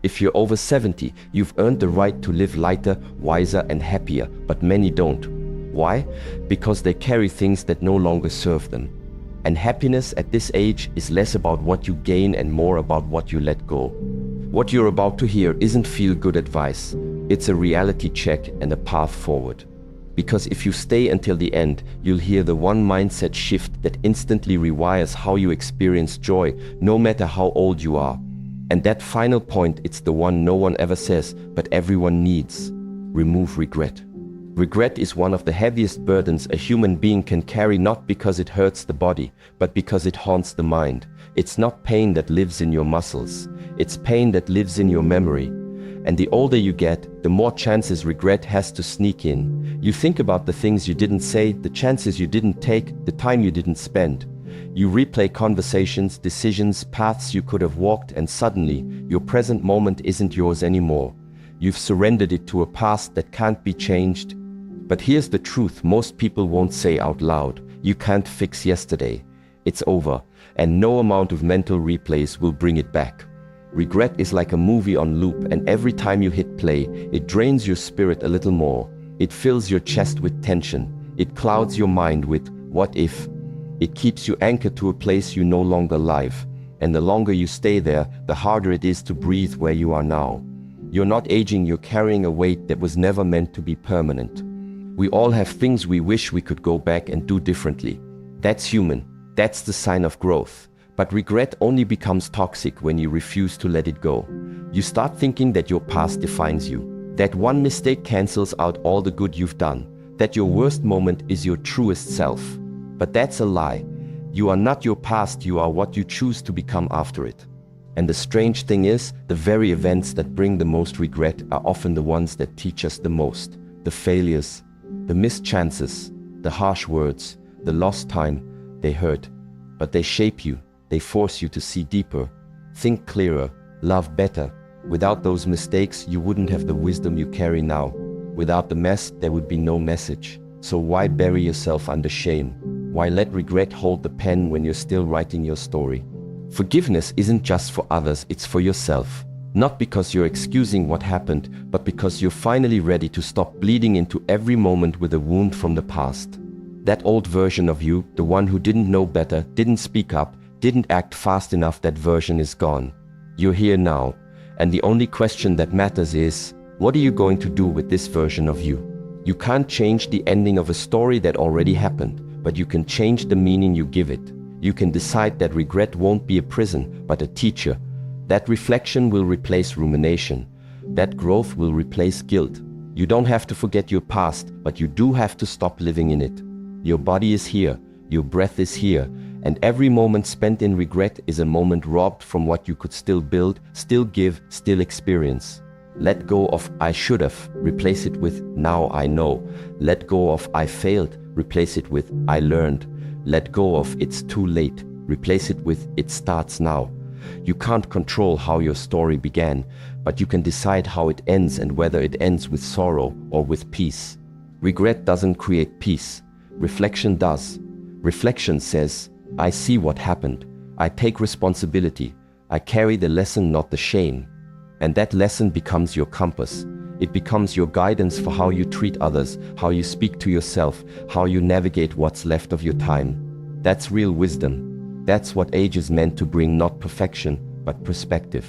If you're over 70, you've earned the right to live lighter, wiser, and happier, but many don't. Why? Because they carry things that no longer serve them. And happiness at this age is less about what you gain and more about what you let go. What you're about to hear isn't feel-good advice. It's a reality check and a path forward. Because if you stay until the end, you'll hear the one mindset shift that instantly rewires how you experience joy, no matter how old you are. And that final point, it's the one no one ever says, but everyone needs. Remove regret. Regret is one of the heaviest burdens a human being can carry, not because it hurts the body, but because it haunts the mind. It's not pain that lives in your muscles. It's pain that lives in your memory. And the older you get, the more chances regret has to sneak in. You think about the things you didn't say, the chances you didn't take, the time you didn't spend. You replay conversations, decisions, paths you could have walked, and suddenly, your present moment isn't yours anymore. You've surrendered it to a past that can't be changed. But here's the truth most people won't say out loud. You can't fix yesterday. It's over, and no amount of mental replays will bring it back. Regret is like a movie on loop, and every time you hit play, it drains your spirit a little more. It fills your chest with tension. It clouds your mind with what if. It keeps you anchored to a place you no longer live. And the longer you stay there, the harder it is to breathe where you are now. You're not aging, you're carrying a weight that was never meant to be permanent. We all have things we wish we could go back and do differently. That's human. That's the sign of growth. But regret only becomes toxic when you refuse to let it go. You start thinking that your past defines you, that one mistake cancels out all the good you've done, that your worst moment is your truest self. But that's a lie. You are not your past, you are what you choose to become after it. And the strange thing is, the very events that bring the most regret are often the ones that teach us the most. The failures, the missed chances, the harsh words, the lost time, they hurt. But they shape you, they force you to see deeper, think clearer, love better. Without those mistakes, you wouldn't have the wisdom you carry now. Without the mess, there would be no message. So why bury yourself under shame? Why let regret hold the pen when you're still writing your story? Forgiveness isn't just for others, it's for yourself. Not because you're excusing what happened, but because you're finally ready to stop bleeding into every moment with a wound from the past. That old version of you, the one who didn't know better, didn't speak up, didn't act fast enough, that version is gone. You're here now, and the only question that matters is, what are you going to do with this version of you? You can't change the ending of a story that already happened, but you can change the meaning you give it. You can decide that regret won't be a prison, but a teacher. That reflection will replace rumination. That growth will replace guilt. You don't have to forget your past, but you do have to stop living in it. Your body is here, your breath is here, and every moment spent in regret is a moment robbed from what you could still build, still give, still experience. Let go of I should have, replace it with now I know. Let go of I failed, replace it with I learned. Let go of it's too late, replace it with it starts now. You can't control how your story began, but you can decide how it ends and whether it ends with sorrow or with peace. Regret doesn't create peace. Reflection does. Reflection says, I see what happened. I take responsibility. I carry the lesson, not the shame. And that lesson becomes your compass. It becomes your guidance for how you treat others, how you speak to yourself, how you navigate what's left of your time. That's real wisdom. That's what age is meant to bring, not perfection, but perspective.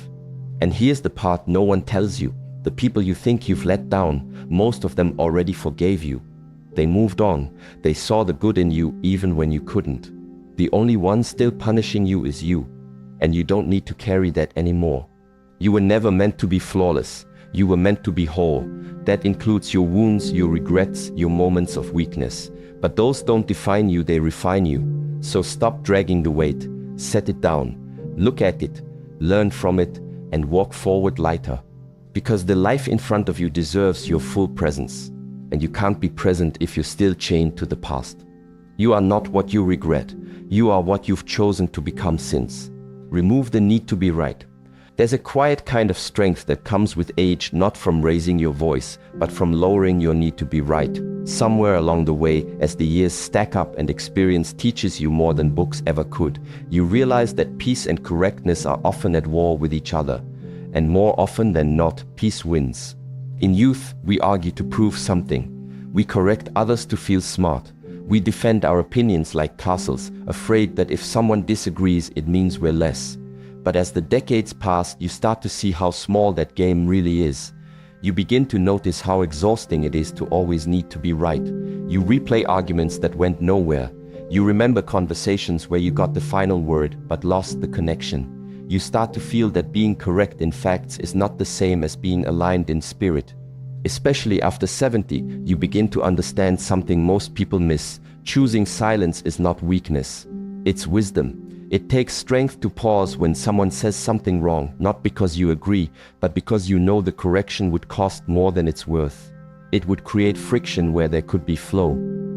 And here's the part no one tells you. The people you think you've let down, most of them already forgave you. They moved on. They saw the good in you even when you couldn't. The only one still punishing you is you. And you don't need to carry that anymore. You were never meant to be flawless. You were meant to be whole. That includes your wounds, your regrets, your moments of weakness. But those don't define you, they refine you. So stop dragging the weight. Set it down. Look at it. Learn from it. And walk forward lighter. Because the life in front of you deserves your full presence. And you can't be present if you're still chained to the past. You are not what you regret. You are what you've chosen to become since. Remove the need to be right. There's a quiet kind of strength that comes with age, not from raising your voice, but from lowering your need to be right. Somewhere along the way, as the years stack up and experience teaches you more than books ever could, you realize that peace and correctness are often at war with each other. and more often than not, peace wins. In youth, we argue to prove something. We correct others to feel smart. We defend our opinions like castles, afraid that if someone disagrees, it means we're less. But as the decades pass, you start to see how small that game really is. You begin to notice how exhausting it is to always need to be right. You replay arguments that went nowhere. You remember conversations where you got the final word but lost the connection. You start to feel that being correct in facts is not the same as being aligned in spirit. Especially after 70, you begin to understand something most people miss. Choosing silence is not weakness. It's wisdom. It takes strength to pause when someone says something wrong, not because you agree, but because you know the correction would cost more than it's worth. It would create friction where there could be flow.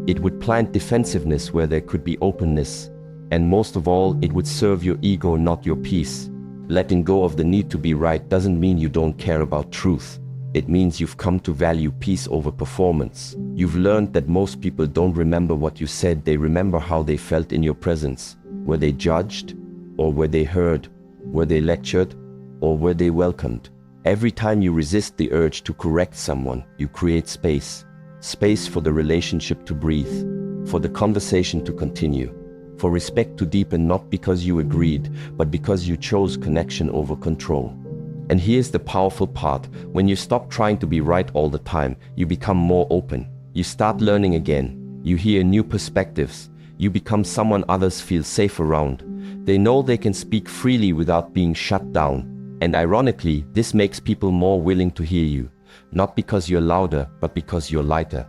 It would plant defensiveness where there could be openness. And most of all, it would serve your ego, not your peace. Letting go of the need to be right doesn't mean you don't care about truth. It means you've come to value peace over performance. You've learned that most people don't remember what you said, they remember how they felt in your presence. Were they judged? Or were they heard? Were they lectured? Or were they welcomed? Every time you resist the urge to correct someone, you create space. Space for the relationship to breathe, for the conversation to continue, for respect to deepen, not because you agreed, but because you chose connection over control. And here's the powerful part. When you stop trying to be right all the time, you become more open. You start learning again. You hear new perspectives. You become someone others feel safe around. They know they can speak freely without being shut down. And ironically, this makes people more willing to hear you. Not because you're louder, but because you're lighter.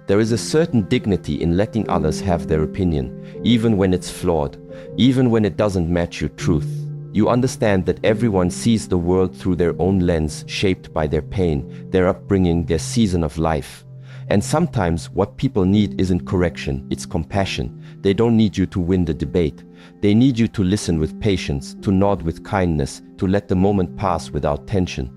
There is a certain dignity in letting others have their opinion, even when it's flawed, even when it doesn't match your truth. You understand that everyone sees the world through their own lens, shaped by their pain, their upbringing, their season of life. And sometimes what people need isn't correction, it's compassion. They don't need you to win the debate. They need you to listen with patience, to nod with kindness, to let the moment pass without tension.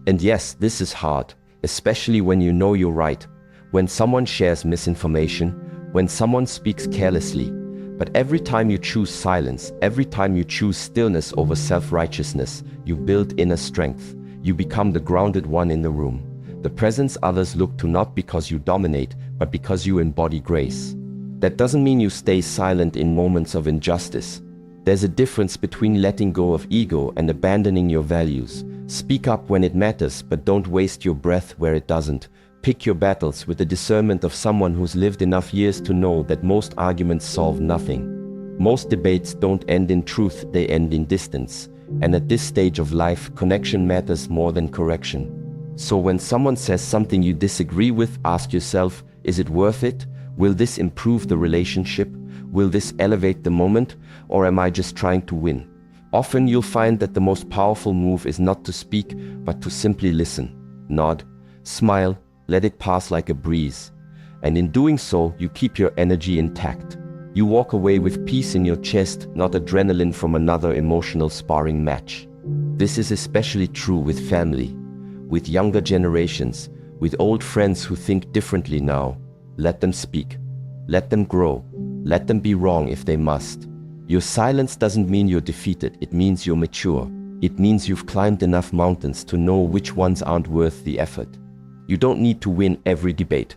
And yes, this is hard, especially when you know you're right, when someone shares misinformation, when someone speaks carelessly. But every time you choose silence, every time you choose stillness over self-righteousness, you build inner strength. You become the grounded one in the room. The presence others look to, not because you dominate, but because you embody grace. That doesn't mean you stay silent in moments of injustice. There's a difference between letting go of ego and abandoning your values. Speak up when it matters, but don't waste your breath where it doesn't. Pick your battles with the discernment of someone who's lived enough years to know that most arguments solve nothing. Most debates don't end in truth, they end in distance. And at this stage of life, connection matters more than correction. So when someone says something you disagree with, ask yourself, is it worth it? Will this improve the relationship? Will this elevate the moment? Or am I just trying to win? Often you'll find that the most powerful move is not to speak, but to simply listen. Nod, smile, let it pass like a breeze. And in doing so, you keep your energy intact. You walk away with peace in your chest, not adrenaline from another emotional sparring match. This is especially true with family, with younger generations, with old friends who think differently now. Let them speak. Let them grow. Let them be wrong if they must. Your silence doesn't mean you're defeated, it means you're mature. It means you've climbed enough mountains to know which ones aren't worth the effort. You don't need to win every debate.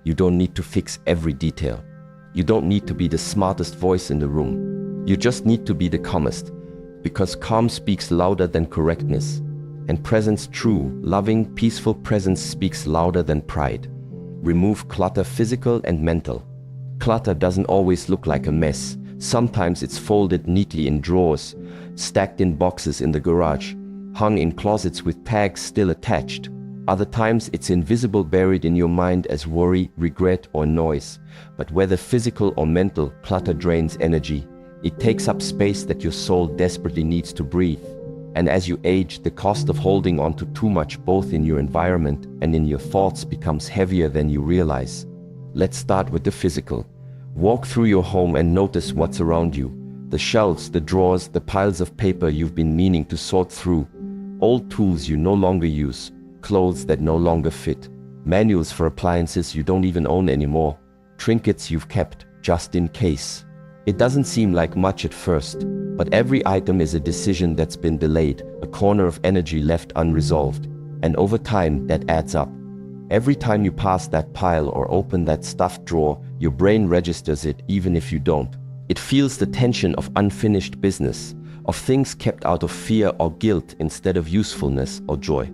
You don't need to fix every detail. You don't need to be the smartest voice in the room. You just need to be the calmest, because calm speaks louder than correctness. And presence, true, loving, peaceful presence speaks louder than pride. Remove clutter, physical and mental. Clutter doesn't always look like a mess. Sometimes it's folded neatly in drawers, stacked in boxes in the garage, hung in closets with tags still attached. Other times it's invisible, buried in your mind as worry, regret, or noise. But whether physical or mental, clutter drains energy. It takes up space that your soul desperately needs to breathe. And as you age, the cost of holding on to too much, both in your environment and in your thoughts, becomes heavier than you realize. Let's start with the physical. Walk through your home and notice what's around you. The shelves, the drawers, the piles of paper you've been meaning to sort through. Old tools you no longer use. Clothes that no longer fit. Manuals for appliances you don't even own anymore. Trinkets you've kept just in case. It doesn't seem like much at first, but every item is a decision that's been delayed, a corner of energy left unresolved, and over time that adds up. Every time you pass that pile or open that stuffed drawer, your brain registers it even if you don't. It feels the tension of unfinished business, of things kept out of fear or guilt instead of usefulness or joy.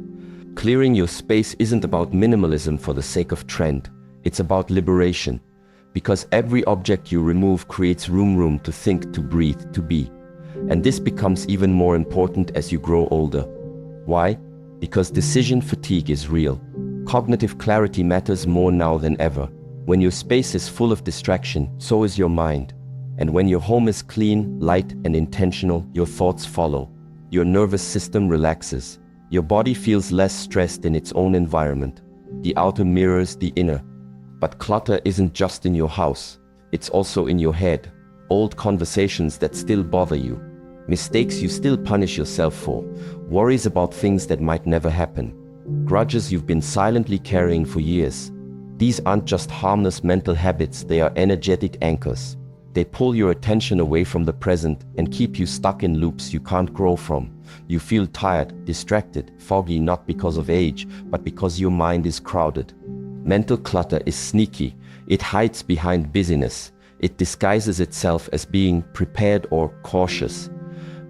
Clearing your space isn't about minimalism for the sake of trend. It's about liberation. Because every object you remove creates room to think, to breathe, to be. And this becomes even more important as you grow older. Why? Because decision fatigue is real. Cognitive clarity matters more now than ever. When your space is full of distraction, so is your mind. And when your home is clean, light, and intentional, your thoughts follow. Your nervous system relaxes. Your body feels less stressed in its own environment. The outer mirrors the inner. But clutter isn't just in your house. It's also in your head. Old conversations that still bother you. Mistakes you still punish yourself for. Worries about things that might never happen. Grudges you've been silently carrying for years. These aren't just harmless mental habits, they are energetic anchors. They pull your attention away from the present and keep you stuck in loops you can't grow from. You feel tired, distracted, foggy, not because of age, but because your mind is crowded. Mental clutter is sneaky. It hides behind busyness. It disguises itself as being prepared or cautious.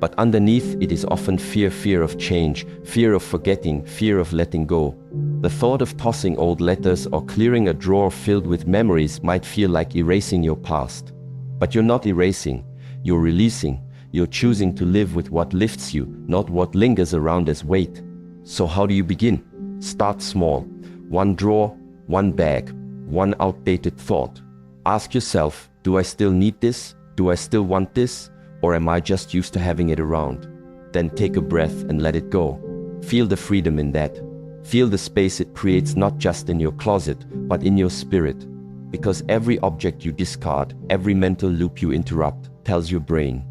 But underneath it is often fear of change, fear of forgetting, fear of letting go. The thought of tossing old letters or clearing a drawer filled with memories might feel like erasing your past. But you're not erasing, you're releasing. You're choosing to live with what lifts you, not what lingers around as weight. So how do you begin? Start small. One drawer, one bag, one outdated thought. Ask yourself, do I still need this? Do I still want this? Or am I just used to having it around? Then take a breath and let it go. Feel the freedom in that. Feel the space it creates not just in your closet, but in your spirit. Because every object you discard, every mental loop you interrupt, tells your brain,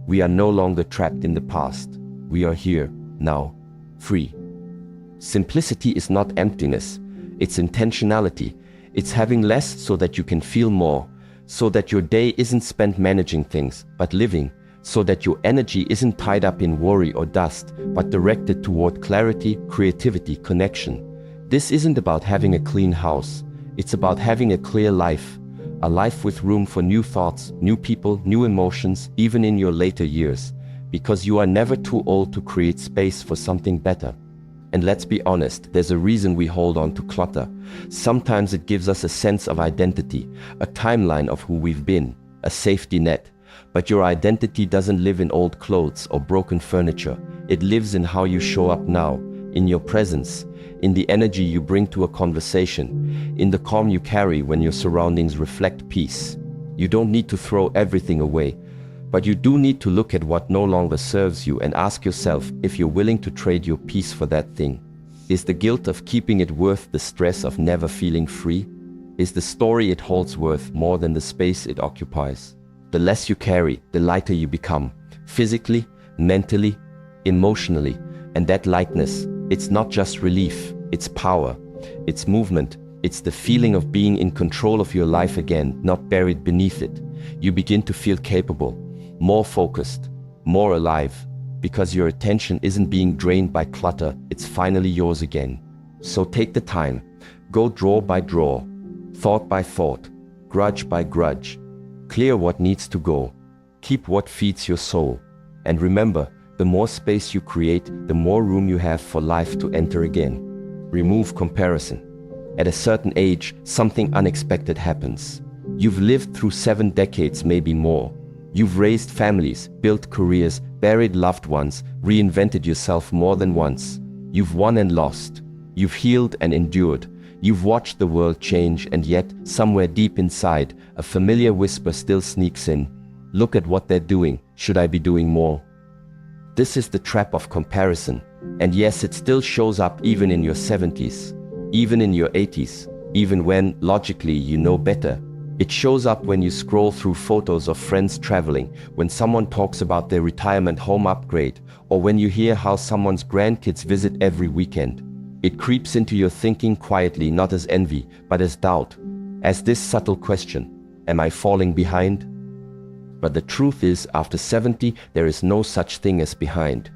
we are no longer trapped in the past. We are here, now, free. Simplicity is not emptiness. It's intentionality. It's having less so that you can feel more, so that your day isn't spent managing things, but living, so that your energy isn't tied up in worry or dust, but directed toward clarity, creativity, connection. This isn't about having a clean house. It's about having a clear life, a life with room for new thoughts, new people, new emotions, even in your later years, because you are never too old to create space for something better. And let's be honest, there's a reason we hold on to clutter. Sometimes it gives us a sense of identity, a timeline of who we've been, a safety net. But your identity doesn't live in old clothes or broken furniture. It lives in how you show up now, in your presence, in the energy you bring to a conversation, in the calm you carry when your surroundings reflect peace. You don't need to throw everything away, but you do need to look at what no longer serves you and ask yourself if you're willing to trade your peace for that thing. Is the guilt of keeping it worth the stress of never feeling free? Is the story it holds worth more than the space it occupies? The less you carry, the lighter you become, physically, mentally, emotionally. And that lightness, it's not just relief, it's power, it's movement, it's the feeling of being in control of your life again, not buried beneath it. You begin to feel capable, more focused, more alive, because your attention isn't being drained by clutter, it's finally yours again. So take the time, go drawer by drawer, thought by thought, grudge by grudge. Clear what needs to go, keep what feeds your soul, and remember, the more space you create, the more room you have for life to enter again. Remove comparison. At a certain age, something unexpected happens. You've lived through 7 decades, maybe more. You've raised families, built careers, buried loved ones, reinvented yourself more than once. You've won and lost. You've healed and endured. You've watched the world change, and yet, somewhere deep inside, a familiar whisper still sneaks in. Look at what they're doing. Should I be doing more? This is the trap of comparison. And yes, it still shows up even in your 70s, even in your 80s, even when, logically, you know better. It shows up when you scroll through photos of friends traveling, when someone talks about their retirement home upgrade, or when you hear how someone's grandkids visit every weekend. It creeps into your thinking quietly, not as envy, but as doubt, as this subtle question, am I falling behind? But the truth is, after 70, there is no such thing as behind.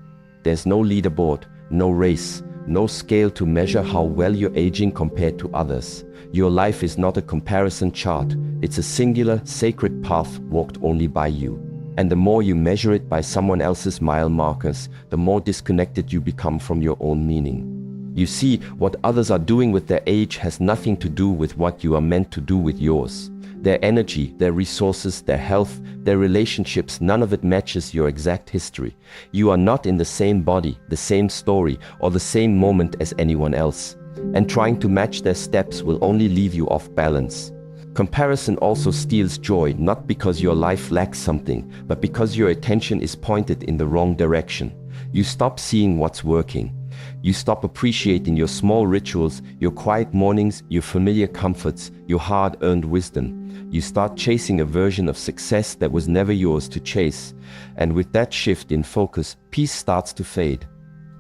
There's no leaderboard, no race, no scale to measure how well you're aging compared to others. Your life is not a comparison chart. It's a singular, sacred path walked only by you. And the more you measure it by someone else's mile markers, the more disconnected you become from your own meaning. You see, what others are doing with their age has nothing to do with what you are meant to do with yours. Their energy, their resources, their health, their relationships, none of it matches your exact history. You are not in the same body, the same story, or the same moment as anyone else. And trying to match their steps will only leave you off balance. Comparison also steals joy, not because your life lacks something, but because your attention is pointed in the wrong direction. You stop seeing what's working. You stop appreciating your small rituals, your quiet mornings, your familiar comforts, your hard-earned wisdom. You start chasing a version of success that was never yours to chase. And with that shift in focus, peace starts to fade.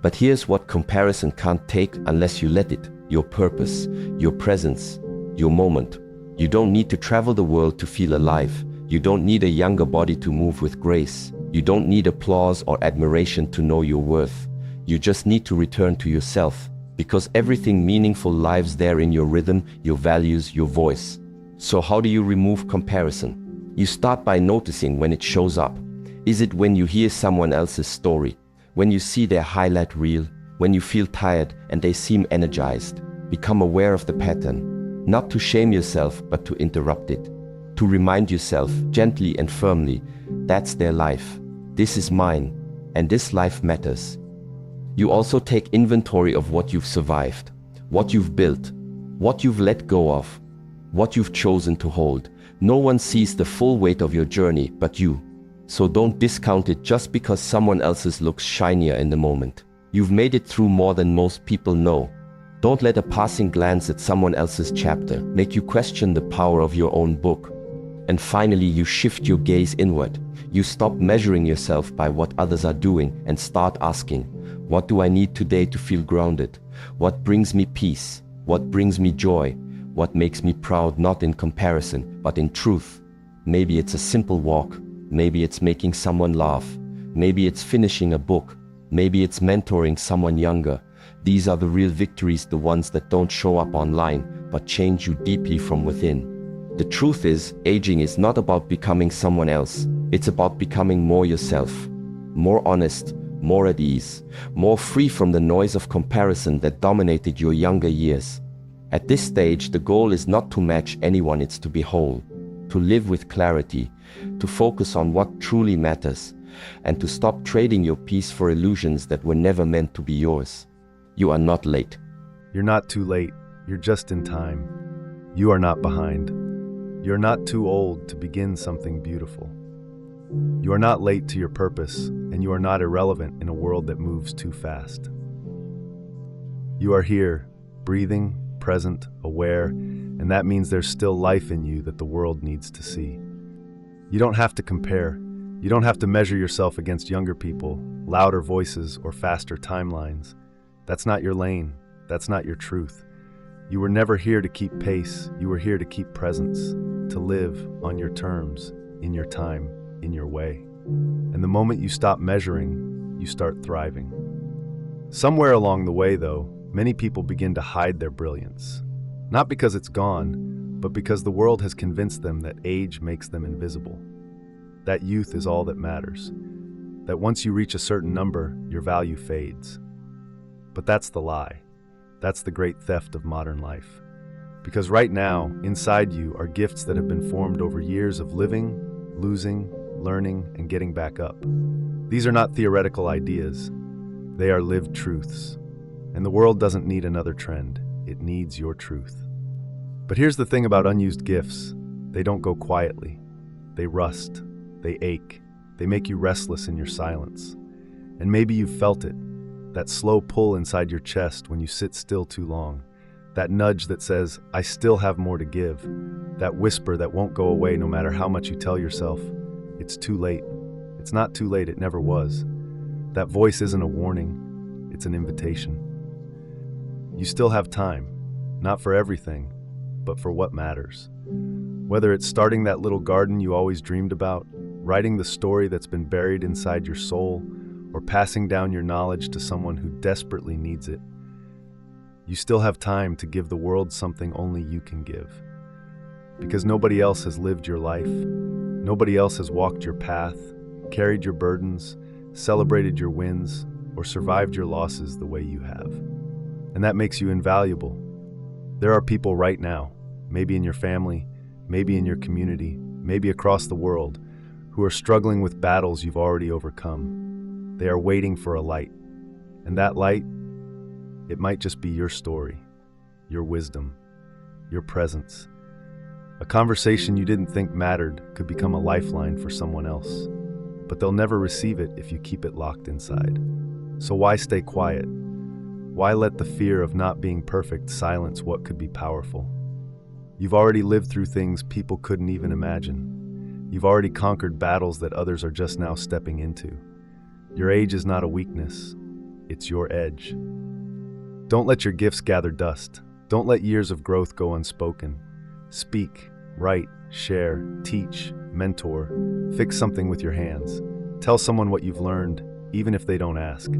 But here's what comparison can't take unless you let it: your purpose, your presence, your moment. You don't need to travel the world to feel alive. You don't need a younger body to move with grace. You don't need applause or admiration to know your worth. You just need to return to yourself, because everything meaningful lives there in your rhythm, your values, your voice. So how do you remove comparison? You start by noticing when it shows up. Is it when you hear someone else's story? When you see their highlight reel? When you feel tired and they seem energized? Become aware of the pattern. Not to shame yourself, but to interrupt it. To remind yourself, gently and firmly, that's their life. This is mine, and this life matters. You also take inventory of what you've survived, what you've built, what you've let go of, what you've chosen to hold. No one sees the full weight of your journey but you. So don't discount it just because someone else's looks shinier in the moment. You've made it through more than most people know. Don't let a passing glance at someone else's chapter make you question the power of your own book. And finally, you shift your gaze inward. You stop measuring yourself by what others are doing and start asking, what do I need today to feel grounded? What brings me peace? What brings me joy? What makes me proud, not in comparison, but in truth? Maybe it's a simple walk. Maybe it's making someone laugh. Maybe it's finishing a book. Maybe it's mentoring someone younger. These are the real victories, the ones that don't show up online, but change you deeply from within. The truth is, aging is not about becoming someone else. It's about becoming more yourself. More honest, more at ease, more free from the noise of comparison that dominated your younger years. At this stage, the goal is not to match anyone, it's to be whole, to live with clarity, to focus on what truly matters, and to stop trading your peace for illusions that were never meant to be yours. You are not late. You're not too late. You're just in time. You are not behind. You're not too old to begin something beautiful. You are not late to your purpose, and you are not irrelevant in a world that moves too fast. You are here, breathing, present, aware, and that means there's still life in you that the world needs to see. You don't have to compare. You don't have to measure yourself against younger people, louder voices, or faster timelines. That's not your lane. That's not your truth. You were never here to keep pace. You were here to keep presence, to live on your terms, in your time, in your way. And the moment you stop measuring, you start thriving. Somewhere along the way, though, many people begin to hide their brilliance. Not because it's gone, but because the world has convinced them that age makes them invisible. That youth is all that matters. That once you reach a certain number, your value fades. But that's the lie. That's the great theft of modern life. Because right now, inside you are gifts that have been formed over years of living, losing, learning, and getting back up. These are not theoretical ideas. They are lived truths. And the world doesn't need another trend. It needs your truth. But here's the thing about unused gifts. They don't go quietly. They rust. They ache. They make you restless in your silence. And maybe you've felt it. That slow pull inside your chest when you sit still too long. That nudge that says, I still have more to give. That whisper that won't go away no matter how much you tell yourself, it's too late. It's not too late, it never was. That voice isn't a warning, it's an invitation. You still have time, not for everything, but for what matters. Whether it's starting that little garden you always dreamed about, writing the story that's been buried inside your soul, or passing down your knowledge to someone who desperately needs it. You still have time to give the world something only you can give. Because nobody else has lived your life, nobody else has walked your path, carried your burdens, celebrated your wins, or survived your losses the way you have. And that makes you invaluable. There are people right now, maybe in your family, maybe in your community, maybe across the world, who are struggling with battles you've already overcome. They are waiting for a light. And that light, it might just be your story, your wisdom, your presence. A conversation you didn't think mattered could become a lifeline for someone else. But they'll never receive it if you keep it locked inside. So why stay quiet? Why let the fear of not being perfect silence what could be powerful? You've already lived through things people couldn't even imagine. You've already conquered battles that others are just now stepping into. Your age is not a weakness, it's your edge. Don't let your gifts gather dust. Don't let years of growth go unspoken. Speak, write, share, teach, mentor, fix something with your hands. Tell someone what you've learned, even if they don't ask.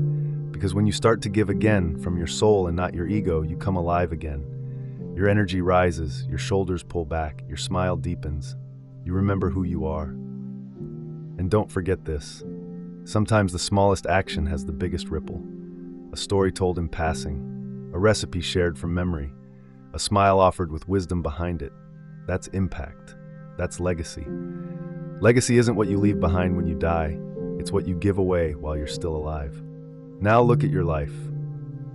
Because when you start to give again from your soul and not your ego, you come alive again. Your energy rises, your shoulders pull back, your smile deepens. You remember who you are. And don't forget this. Sometimes the smallest action has the biggest ripple. A story told in passing, a recipe shared from memory, a smile offered with wisdom behind it. That's impact. That's legacy. Legacy isn't what you leave behind when you die. It's what you give away while you're still alive. Now look at your life.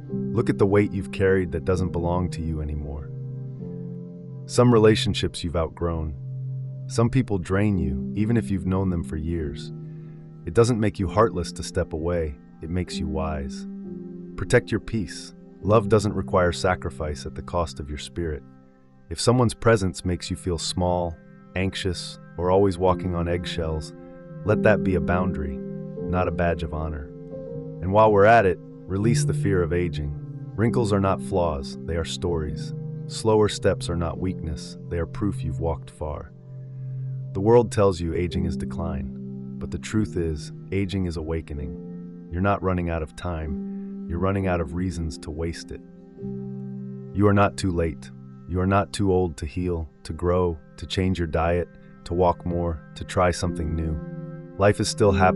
Look at the weight you've carried that doesn't belong to you anymore. Some relationships you've outgrown. Some people drain you, even if you've known them for years. It doesn't make you heartless to step away. It makes you wise. Protect your peace. Love doesn't require sacrifice at the cost of your spirit. If someone's presence makes you feel small, anxious, or always walking on eggshells, let that be a boundary, not a badge of honor. And while we're at it, release the fear of aging. Wrinkles are not flaws, they are stories. Slower steps are not weakness, they are proof you've walked far. The world tells you aging is decline, but the truth is, aging is awakening. You're not running out of time, you're running out of reasons to waste it. You are not too late. You are not too old to heal, to grow, to change your diet, to walk more, to try something new. Life is still happening.